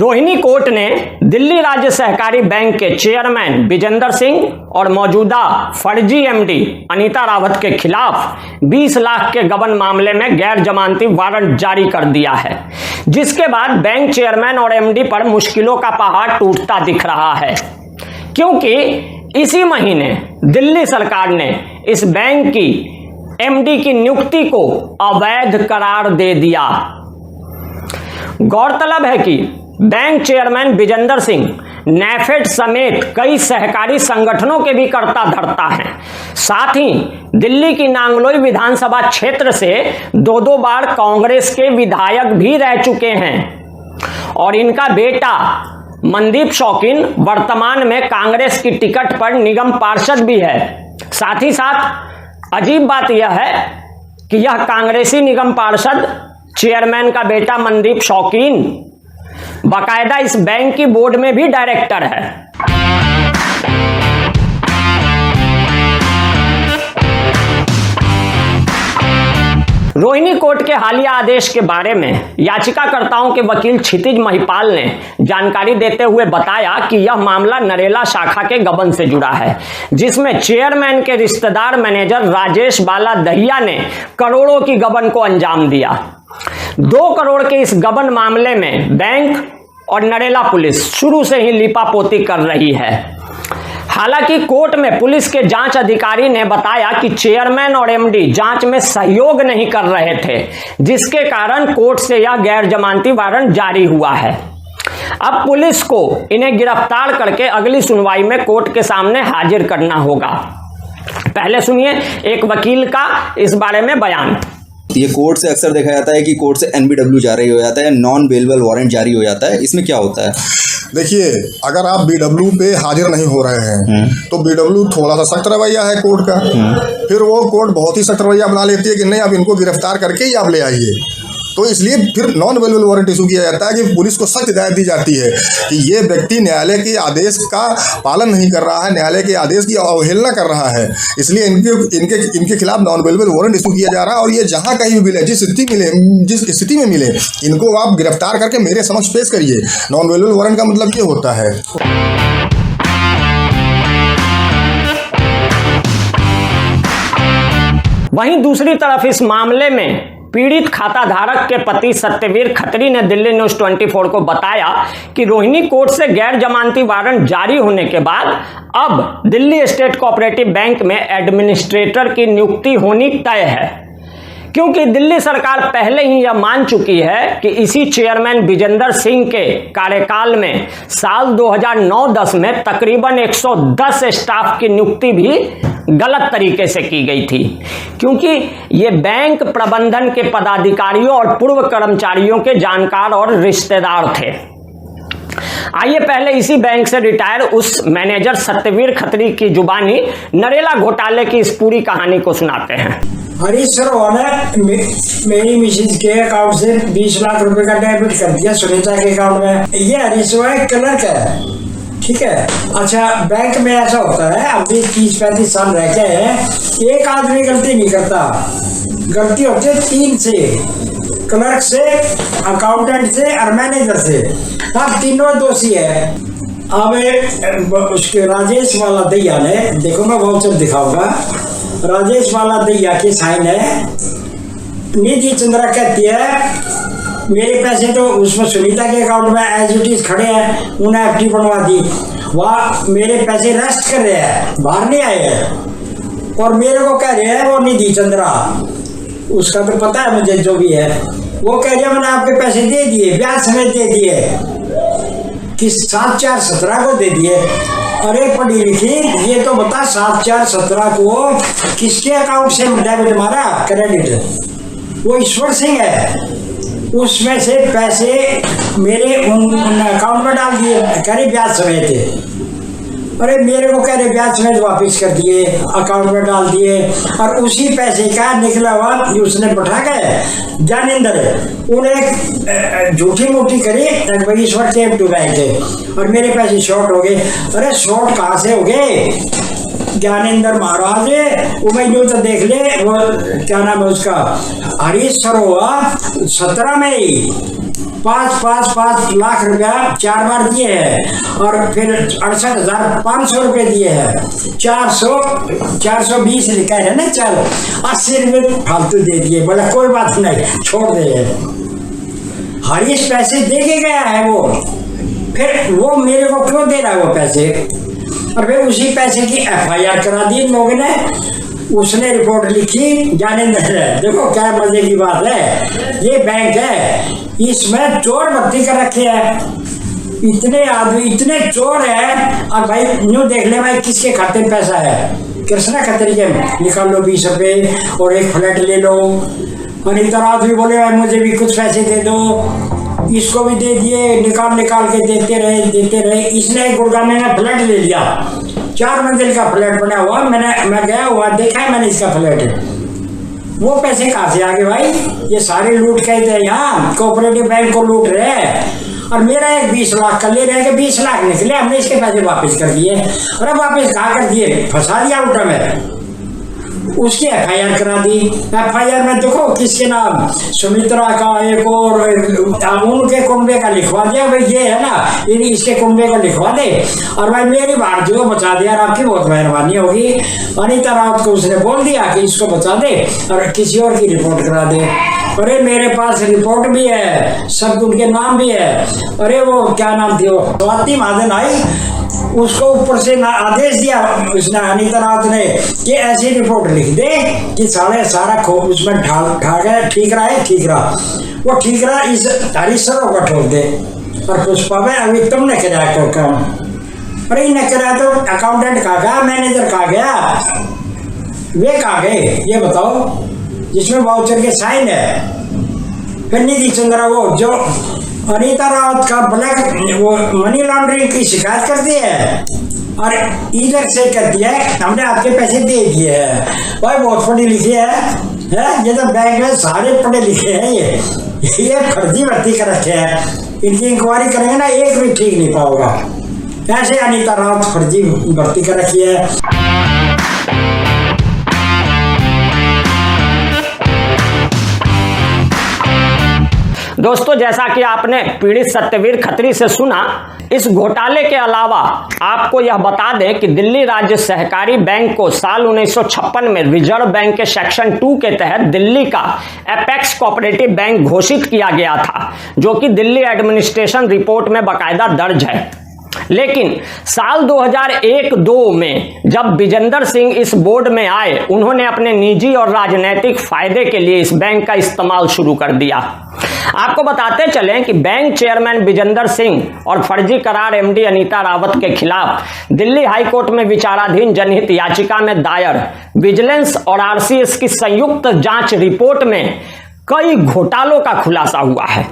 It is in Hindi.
रोहिणी कोर्ट ने दिल्ली राज्य सहकारी बैंक के चेयरमैन विजेंदर सिंह और मौजूदा फर्जी एमडी अनीता रावत के खिलाफ 20 लाख के गबन मामले में गैर जमानती वारंट जारी कर दिया है, जिसके बाद बैंक चेयरमैन और एमडी पर मुश्किलों का पहाड़ टूटता दिख रहा है, क्योंकि इसी महीने दिल्ली सरकार ने इस बैंक की एमडी की नियुक्ति को अवैध करार दे दिया। गौरतलब है कि बैंक चेयरमैन विजेंदर सिंह नेफेड समेत कई सहकारी संगठनों के भी कर्ता धर्ता हैं। साथ ही दिल्ली की नांगलोई विधानसभा क्षेत्र से दो बार कांग्रेस के विधायक भी रह चुके हैं और इनका बेटा मनदीप शौकीन वर्तमान में कांग्रेस की टिकट पर निगम पार्षद भी है। साथ ही साथ अजीब बात यह है कि यह कांग्रेसी निगम पार्षद चेयरमैन का बेटा मनदीप शौकीन बाकायदा इस बैंक की बोर्ड में भी डायरेक्टर है। रोहिणी कोर्ट के हालिया आदेश के बारे में याचिकाकर्ताओं के वकील क्षितिज महिपाल ने जानकारी देते हुए बताया कि यह मामला नरेला शाखा के गबन से जुड़ा है, जिसमें चेयरमैन के रिश्तेदार मैनेजर राजेश बाला दहिया ने करोड़ों की गबन को अंजाम दिया। 2 करोड़ के इस गबन मामले में बैंक और नरेला पुलिस शुरू से ही लीपापोती कर रही है। हालांकि कोर्ट में पुलिस के जांच अधिकारी ने बताया कि चेयरमैन और एमडी जांच में सहयोग नहीं कर रहे थे, जिसके कारण कोर्ट से यह गैर जमानती वारंट जारी हुआ है। अब पुलिस को इन्हें गिरफ्तार करके अगली सुनवाई में कोर्ट के सामने हाजिर करना होगा। पहले सुनिए एक वकील का इस बारे में बयान। ये कोर्ट से अक्सर देखा जाता है कि कोर्ट से एनबीडब्ल्यू जारी हो जाता है, नॉन बेलेबल वारंट जारी हो जाता है, इसमें क्या होता है? देखिए, अगर आप बीडब्ल्यू पे हाजिर नहीं हो रहे हैं तो बीडब्ल्यू थोड़ा सा सख्त रवैया है कोर्ट का। फिर वो कोर्ट बहुत ही सख्त रवैया बना लेती है कि नहीं, आप इनको गिरफ्तार करके ही आप ले आइए। तो इसलिए फिर नॉन अवेलेबल वारंट इशू किया जाता है कि पुलिस को सख्त हिदायत दी जाती है कि ये व्यक्ति न्यायालय के आदेश का पालन नहीं कर रहा है, न्यायालय के आदेश की अवहेलना कर रहा है, इसलिए इनके खिलाफ नॉन अवेलेबल वारंट इशू किया जा रहा है। और ये जहाँ कहीं भी मिले, जिस स्थिति में मिले, इनको आप गिरफ्तार करके मेरे समक्ष पेश करिए। नॉन अवेलेबल वारंट का मतलब ये होता है। वहीं दूसरी तरफ इस मामले में पीड़ित खाता धारक के पति सत्यवीर खत्री ने दिल्ली न्यूज 24 को बताया कि रोहिणी कोर्ट से गैर जमानती वारंट जारी होने के बाद अब दिल्ली स्टेट कोऑपरेटिव बैंक में एडमिनिस्ट्रेटर की नियुक्ति होनी तय है, क्योंकि दिल्ली सरकार पहले ही यह मान चुकी है कि इसी चेयरमैन विजेंदर सिंह के कार्यकाल में साल 2009-10 में तकरीबन 110 स्टाफ की नियुक्ति भी गलत तरीके से की गई थी, क्योंकि ये बैंक प्रबंधन के पदाधिकारियों और पूर्व कर्मचारियों के जानकार और रिश्तेदार थे। आइए पहले इसी बैंक से रिटायर उस मैनेजर सत्यवीर खत्री की जुबानी नरेला घोटाले की इस पूरी कहानी को सुनाते हैं। हरीश सरोवर ने मेरी मिसेज के अकाउंट से 20 लाख रुपए का डेबिट कर दिया सुनीता के अकाउंट में। ये हरीश सरोवर क्लर्क है, ठीक है। अच्छा, बैंक में ऐसा होता है, अभी 30-35 साल रहते हैं, एक आदमी गलती नहीं करता, गलती होती है 3 से, क्लर्क से, अकाउंटेंट से और मैनेजर से। हाँ, तीनों दोषी है। अब उसके राजेश वाला दैया ने, देखो मैं वाउचर दिखाऊंगा, राजेश वाला दैया की साइन है। निधि चंद्रा कहती है मेरे पैसे तो उसमें सुनीता के अकाउंट में एज इट इज खड़े हैं, उन्हें एफडी बनवा दी, वह मेरे पैसे रेस्ट कर रहे हैं, बाहर नहीं आए हैं। और मेरे को कह रहे हैं वो निधि चंद्रा, उसका तो पता है मुझे जो भी है, वो कह रहे हैं मैंने आपके पैसे दे दिए, ब्याज समेत दे दिए, कि 7/4/17 को दे दिए। अरे पढ़ी लिखी, ये तो बता 7/4/17 को किसके अकाउंट से डेबिट मारा क्रेडिट? वो ईश्वर सिंह है, उसमें से पैसे मेरे उन अकाउंट में डाल दिए, कह रहे ब्याज समेत। अरे मेरे को कह रहे ब्याज समेत वापिस कर दिए, अकाउंट में डाल दिए, और उसी पैसे का निकला हुआ उसने बैठा के ज्ञानेंद्र उन्हें झूठी मूठी करी, ईश्वर टेप डुबाए थे और मेरे पैसे शॉर्ट हो गए। अरे शॉर्ट कहाँ से हो गए? ज्ञानेंद्र महाराज उमें तो देख ले, वो क्या नाम है उसका, हरीश सरोवर 17 में ही 5 लाख रुपया 4 बार दिए हैं और फिर 68,500 रुपये दिए हैं। 420 लिखा है ना, चल 80 रुपये फालतू दे दिए। बोला कोई बात नहीं, छोड़ दे। हरीश पैसे दे के गया है वो, फिर वो मेरे को क्यों दे रहा है वो पैसे? और फिर उसी पैसे की FIR करा दी इन लोगों ने। उसने रिपोर्ट लिखी ज्ञानेंद्र है। देखो क्या मजे की बात है, ये बैंक है, इसमें चोर भर्ती कर रखे हैं। इतने आदमी, इतने चोर है। अब भाई न्यू देख ले भाई किसके खाते में पैसा है। कृष्णा खत्री के निकाल लो 20 रुपये और एक फ्लैट ले लो। और इधर आदमी बोले भाई मुझे भी कुछ पैसे दे दो, इसको भी दे दिए, निकाल के देते रहे। इसने गुड़गांव में फ्लैट ले लिया, 4 मंजिल का फ्लैट बना हुआ। मैं गया हुआ, देखा है मैंने इसका फ्लैट। वो पैसे कहाँ से आ गए भाई? ये सारे लूट के थे, यहाँ कोऑपरेटिव बैंक को लूट रहे हैं। और मेरा एक 20 लाख का ले रहे हैं, 20 लाख निकले, हमने इसके पैसे वापस कर दिए। अरे वापस कहाँ कर दिए? फंसा दिया उल्टा में। उसकी FIR करा दी। FIR में देखो किसके नाम, सुमित्रा का, एक और उनके कुंबे का लिखवा दिया। भाई ये है ना, इसके कुंबे को लिखवा दे और भाई मेरी भारती को बचा दिया। और आपकी बहुत मेहरबानी होगी। अनीता रावत को उसने बोल दिया कि इसको बचा दे और किसी और की रिपोर्ट करा दे। अरे मेरे पास रिपोर्ट भी है, सब उनके नाम भी है। अरे वो क्या नाम थी, वो स्वाति महाजन आई, उसको ऊपर से आदेश दिया उसने, अनीता रावत ने, कि ऐसी रिपोर्ट लिख दे कि सारा खोप उसमें ठीक रहा। वो ठीक रहा, इस हरीश को ठोक दे। और पुष्पा में अभी तुमने कराया तो काम। अरे इन्हें कराया तो अकाउंटेंट कहाँ गया, मैनेजर कहाँ गया, वे कहाँ गए ये बताओ, जिसमें वाउचर के साइन है। फिर निधि चंद्रा वो जो अनीता रावत का ब्लैक वो मनी लॉन्ड्रिंग की शिकायत करती है और इधर से कहती है हमने आपके पैसे दे दिए हैं। भाई बहुत पढ़ी लिखी है ये तो बैंक में सारे पढ़े लिखे हैं। ये फर्जी भर्ती कर रखे हैं। इनकी इंक्वायरी करेंगे ना, एक भी ठीक नहीं पाओगा। ऐसे अनीता रावत फर्जी भर्ती कर रखी है। दोस्तों, जैसा कि आपने पीड़ित सत्यवीर खत्री से सुना, इस घोटाले के अलावा आपको यह बता दें कि दिल्ली राज्य सहकारी बैंक को साल 1956 में रिजर्व बैंक के सेक्शन 2 के तहत दिल्ली का एपेक्स कोऑपरेटिव बैंक घोषित किया गया था, जो कि दिल्ली एडमिनिस्ट्रेशन रिपोर्ट में बाकायदा दर्ज है। लेकिन साल 2001-2 में जब विजेंदर सिंह इस बोर्ड में आए, उन्होंने अपने निजी और राजनीतिक फायदे के लिए इस बैंक का इस्तेमाल शुरू कर दिया। आपको बताते चलें कि बैंक चेयरमैन विजेंदर सिंह और फर्जी करार MD अनीता रावत के खिलाफ दिल्ली हाई कोर्ट में विचाराधीन जनहित याचिका में दायर विजिलेंस और RCS की संयुक्त जांच रिपोर्ट में कई घोटालों का खुलासा हुआ है।